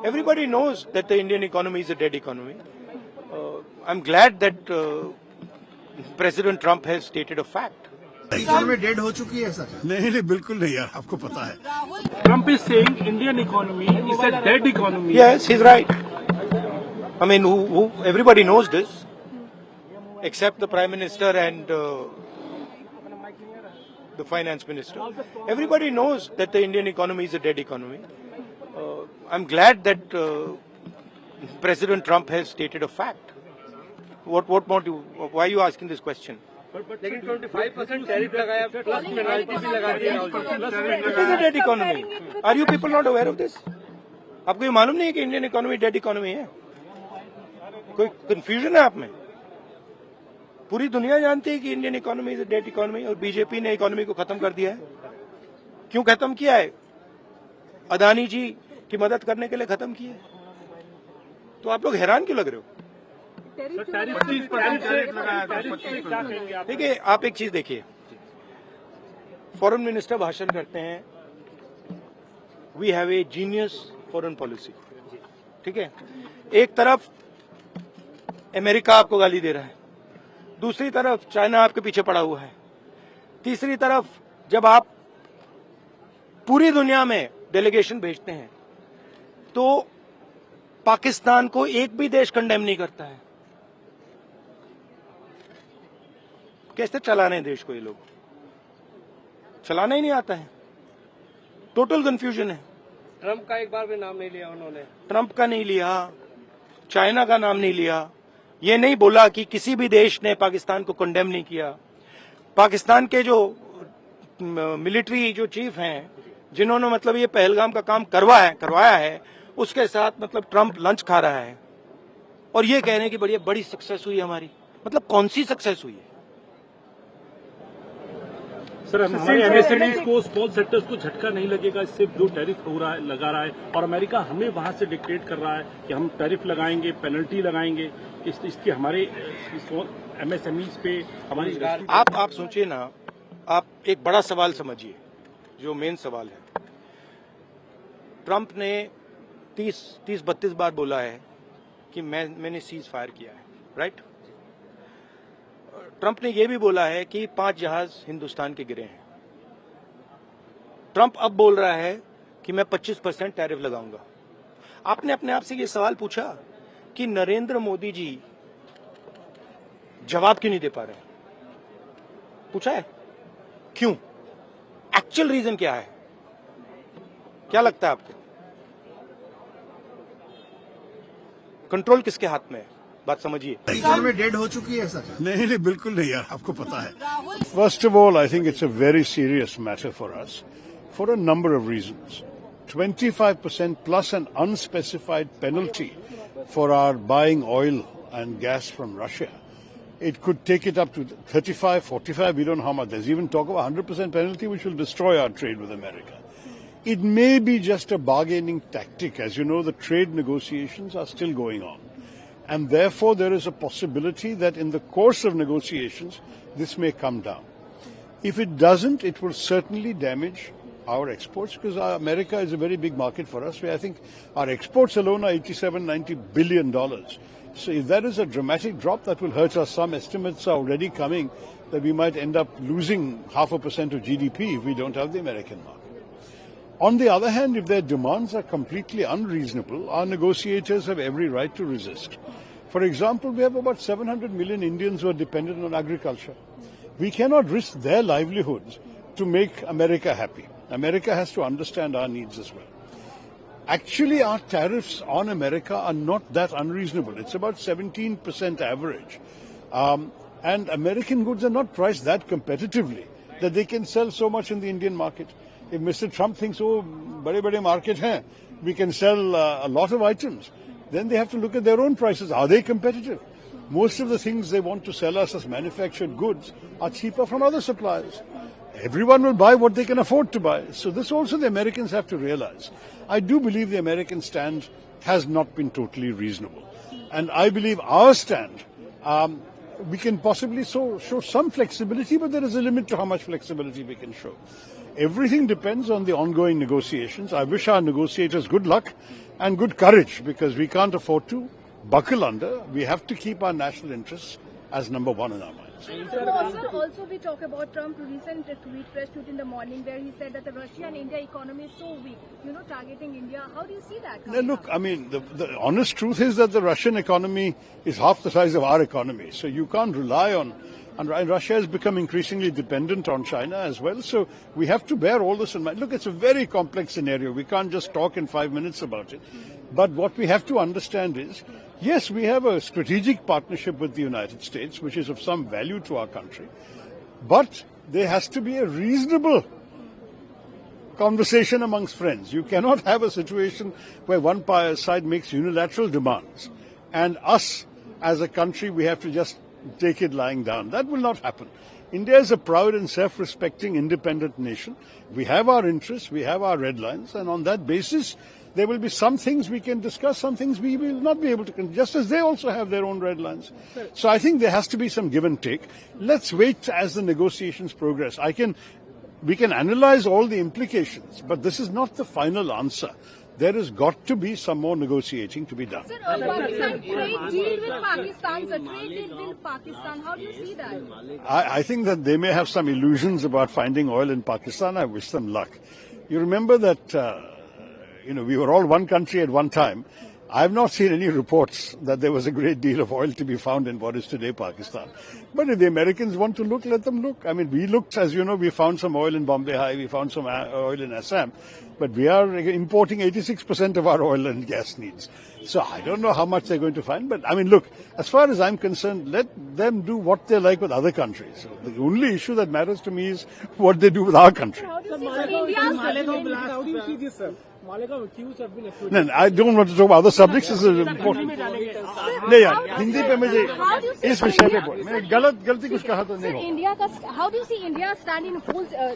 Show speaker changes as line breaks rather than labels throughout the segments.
Everybody knows that the Indian economy is a dead economy. I'm glad that President Trump has stated a fact.
Economy dead हो चुकी है sir?
नहीं बिल्कुल नहीं यार, आपको पता है.
Trump is saying Indian economy is a dead economy.
Yes, he's right. I mean, everybody knows this, except the Prime Minister and the Finance Minister. Everybody knows that the Indian economy is a dead economy. I'm glad that President Trump has stated a fact. What more do you, why are you asking this question?
लेकिन 25% tariff लगाया plus penalty भी लगा दी है.
It is a dead economy. Are you people not aware of this? आपको ये मालूम नहीं है कि इंडियन इकोनॉमी डेड इकोनॉमी है? कोई कंफ्यूजन है आप में? पूरी दुनिया जानती है कि Indian economy is a dead economy और बीजेपी ने इकोनॉमी को खत्म कर दिया है. क्यों खत्म किया है? अदानी जी की मदद करने के लिए खत्म किया है. तो आप लोग हैरान क्यों लग रहे हो? देखिए, आप एक चीज देखिए, फॉरेन मिनिस्टर भाषण करते हैं, we have a genius foreign policy. ठीक है, एक तरफ अमेरिका आपको गाली दे रहा है, दूसरी तरफ चाइना आपके पीछे पड़ा हुआ है, तीसरी तरफ जब आप पूरी दुनिया में डेलीगेशन भेजते हैं तो पाकिस्तान को एक भी देश कंडेम नहीं करता है. कैसे चलाने हैं देश को? ये लोग चलाना ही नहीं आता है. टोटल कंफ्यूजन है.
ट्रम्प का एक बार भी नाम नहीं लिया उन्होंने.
ट्रम्प का नहीं लिया, चाइना का नाम नहीं लिया, ये नहीं बोला कि किसी भी देश ने पाकिस्तान को कंडेम नहीं किया. पाकिस्तान के जो मिलिट्री जो चीफ हैं, जिन्होंने मतलब ये पहलगाम का काम करवाया है, उसके साथ मतलब ट्रम्प लंच खा रहा है और ये कह रहे हैं कि बड़ी सक्सेस हुई हमारी. मतलब कौन सी सक्सेस हुई है?
सर, हमारे एमएसएमईज को, स्मॉल सेक्टर्स को झटका नहीं लगेगा इससे जो टैरिफ लगा रहा है, और अमेरिका हमें वहां से डिक्टेट कर रहा है कि हम टैरिफ लगाएंगे, पेनल्टी लगाएंगे, इसकी हमारे एमएसएमईज पे हमारी.
आप सोचिए ना, आप एक बड़ा सवाल समझिए जो मेन सवाल है. ट्रम्प ने 30-32 बार बोला है कि मैंने सीज फायर किया है, राइट? ट्रम्प ने यह भी बोला है कि 5 जहाज हिंदुस्तान के गिरे हैं. ट्रम्प अब बोल रहा है कि मैं 25% टैरिफ लगाऊंगा. आपने अपने आप से ये सवाल पूछा कि नरेंद्र मोदी जी जवाब क्यों नहीं दे पा रहे? पूछा है क्यों? एक्चुअल रीजन क्या है? क्या लगता है आपको? कंट्रोल किसके हाथ में है? बात समझिए.
इकोनॉमी डेड हो चुकी है सर?
नहीं बिल्कुल नहीं यार, आपको पता है. First of all, I think it's a very serious matter for us for a number of reasons. 25% plus an unspecified penalty for our buying oil and gas from Russia. It could take it up to 35, 45, we don't know how much. There's even talk of a 100% penalty which will destroy our trade with America. It may be just a bargaining tactic. As you know, the trade negotiations are still going on. And therefore, there is a possibility that in the course of negotiations, this may come down. If it doesn't, it will certainly damage our exports, because America is a very big market for us. I think our exports alone are $87-90 billion. So if that is a dramatic drop, that will hurt us. Some estimates are already coming that we might end up losing 0.5% of GDP if we don't have the American market. On the other hand, if their demands are completely unreasonable, our negotiators have every right to resist. For example, we have about 700 million Indians who are dependent on agriculture. We cannot risk their livelihoods to make America happy. America has to understand our needs as well. Actually, our tariffs on America are not that unreasonable. It's about 17% average. And American goods are not priced that competitively that they can sell so much in the Indian market. If Mr. Trump thinks, oh, bade market hai, we can sell a lot of items, then they have to look at their own prices. Are they competitive? Most of the things they want to sell us as manufactured goods are cheaper from other suppliers. Everyone will buy what they can afford to buy. So this also the Americans have to realize. I do believe the American stand has not been totally reasonable. And I believe our stand, we can possibly show some flexibility, but there is a limit to how much flexibility we can show. Everything depends on the ongoing negotiations. I wish our negotiators good luck. and good courage, because we can't afford to buckle under. We have to keep our national interests as number one in our minds.
Also, we talk about Trump's recent press tweet in the morning where he said that the Russia and India economy is so weak, targeting India. How do you see that?
Now, look, I mean, the honest truth is that the Russian economy is half the size of our economy. So you can't rely on, and Russia has become increasingly dependent on China as well. So we have to bear all this in mind. Look, it's a very complex scenario. We can't just talk in 5 minutes about it. But what we have to understand is, yes, we have a strategic partnership with the United States, which is of some value to our country. But there has to be a reasonable conversation amongst friends. You cannot have a situation where one side makes unilateral demands and us as a country, we have to just take it lying down. That will not happen. India is a proud and self-respecting independent nation. We have our interests, we have our red lines, and on that basis, there will be some things we can discuss, some things we will not be able to, just as they also have their own red lines. So I think there has to be some give and take. Let's wait as the negotiations progress. We can analyze all the implications, but this is not the final answer. There has got to be some more negotiating to be done.
Sir, Pakistan trade deal with Pakistan, sir, trade deal with Pakistan. How do you see that?
I think that they may have some illusions about finding oil in Pakistan. I wish them luck. You remember that, we were all one country at one time. I have not seen any reports that there was a great deal of oil to be found in what is today Pakistan. But if the Americans want to look, let them look. I mean, we looked, as you know, we found some oil in Bombay High, we found some oil in Assam, but we are importing 86% of our oil and gas needs. So I don't know how much they're going to find, but I mean, look, as far as I'm concerned, let them do what they like with other countries. So the only issue that matters to me is what they do with our country.
How do you see
How do you see this, sir? Malegaon accused have been accused.
No, I don't want to talk about other subjects. This is important. नहीं यार, हिंदी पे मुझे इस विषय पे बोल. मैं गलती कुछ कहा तो नहीं होगा.
How do you see India stand in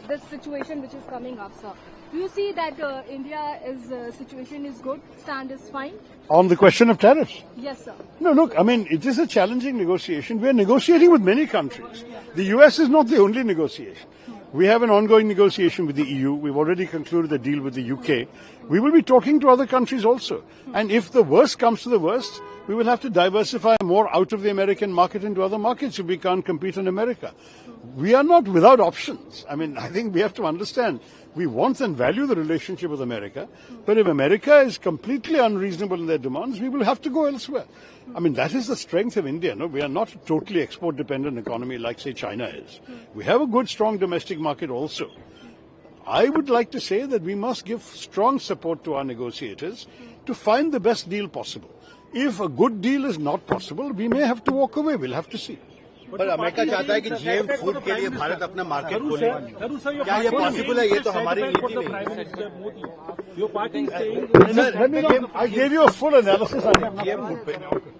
this situation which is coming up, sir? Do you see that India's situation is good, stand is fine?
On the question of tariffs?
Yes, sir.
No, look, I mean, it is a challenging negotiation. We are negotiating with many countries. The US is not the only negotiation. We have an ongoing negotiation with the EU. We've already concluded a deal with the UK. We will be talking to other countries also. And if the worst comes to the worst, we will have to diversify more out of the American market into other markets if we can't compete in America. We are not without options. I mean, I think we have to understand we want and value the relationship with America. But if America is completely unreasonable in their demands, we will have to go elsewhere. I mean, that is the strength of India. No, we are not a totally export-dependent economy like, say, China is. We have a good, strong domestic market also. I would like to say that we must give strong support to our negotiators to find the best deal possible. If a good deal is not possible, we may have to walk away. We'll have to see.
पर America चाहता है कि GM food के लिए भारत अपना market खोले. क्या ये पॉसिबल है? ये तो हमारी नीति में.
I gave you a full analysis on GM food.